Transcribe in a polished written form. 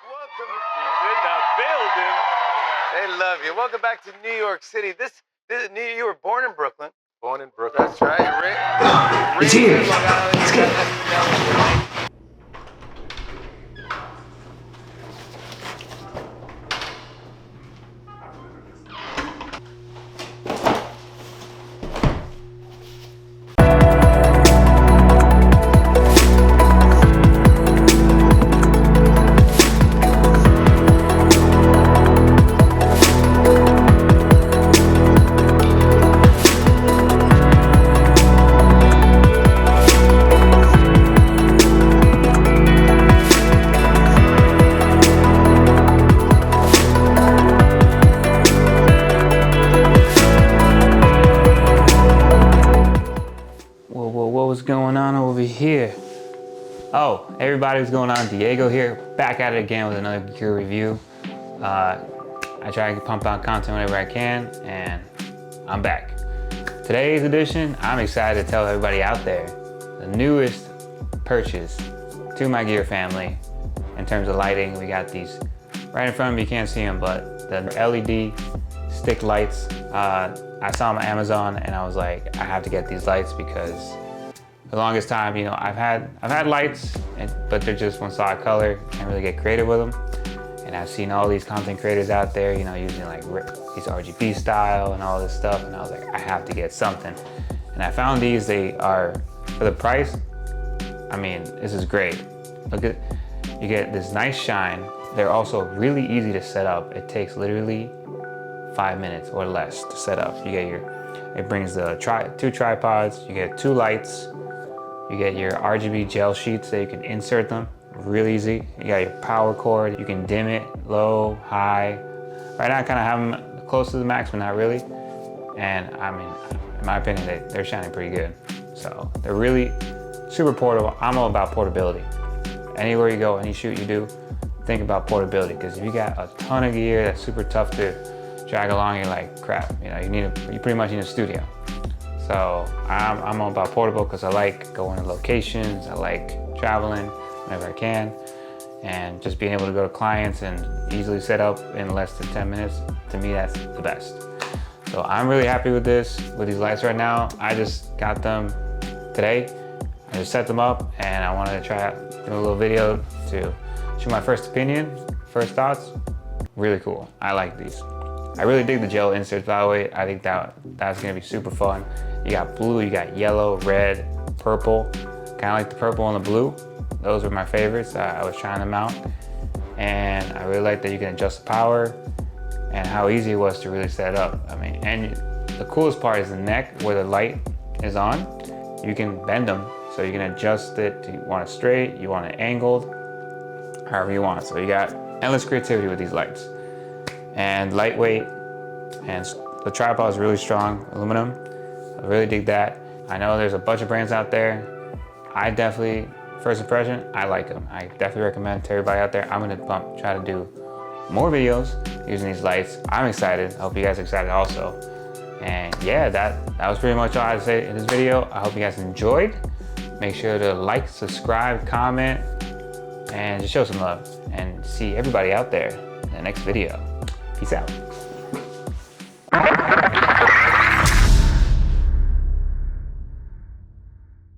Welcome. He's in the building. They love you. Welcome back to New York City. You were born in Brooklyn. Born in Brooklyn. That's right. It's here. Long Island. Let's go. What was going on over here? Oh, everybody, what's going on? Diego here, back at it again with another gear review. I try to pump out content whenever I can, and I'm back. Today's edition, I'm excited to tell everybody out there the newest purchase to my gear family in terms of lighting. We got these right in front of me, you can't see them, but the LED stick lights. I saw them on Amazon and I was like, I have to get these lights because the longest time, I've had lights, but they're just one solid color. Can't really get creative with them. And I've seen all these content creators out there, using like these RGB style and all this stuff. And I was like, I have to get something. And I found these. They are, for the price, I mean, this is great. Look at, you get this nice shine. They're also really easy to set up. It takes literally 5 minutes or less to set up. You get it brings the two tripods. You get 2 lights. You get your RGB gel sheets so you can insert them real easy. You got your power cord. You can dim it, low, high. Right now I kind of have them close to the max, but not really. And I mean, in my opinion, they're shining pretty good. So they're really super portable. I'm all about portability. Anywhere you go, any shoot you do, think about portability. Because if you got a ton of gear that's super tough to drag along, you're like, crap, you pretty much need a studio. So I'm all about portable because I like going to locations, I like traveling whenever I can, and just being able to go to clients and easily set up in less than 10 minutes, to me that's the best. So I'm really happy with these lights right now. I just got them today. I just set them up and I wanted to try out, do a little video to show my first opinion, first thoughts. Really cool, I like these. I really dig the gel inserts, by the way. I think that's gonna be super fun. You got blue, you got yellow, red, purple. Kinda like the purple and the blue. Those were my favorites. I was trying them out. And I really like that you can adjust the power and how easy it was to really set it up. I mean, and the coolest part is the neck where the light is on. You can bend them, so you can adjust it. You want it straight, you want it angled, however you want. So you got endless creativity with these lights. And lightweight, and the tripod is really strong, aluminum. I really dig that. I know there's a bunch of brands out there. I definitely, first impression, I like them. I definitely recommend to everybody out there. I'm gonna try to do more videos using these lights. I'm excited. I hope you guys are excited also. And yeah, that was pretty much all I had to say in this video. I hope you guys enjoyed. Make sure to like, subscribe, comment, and just show some love. And see everybody out there in the next video. Peace out.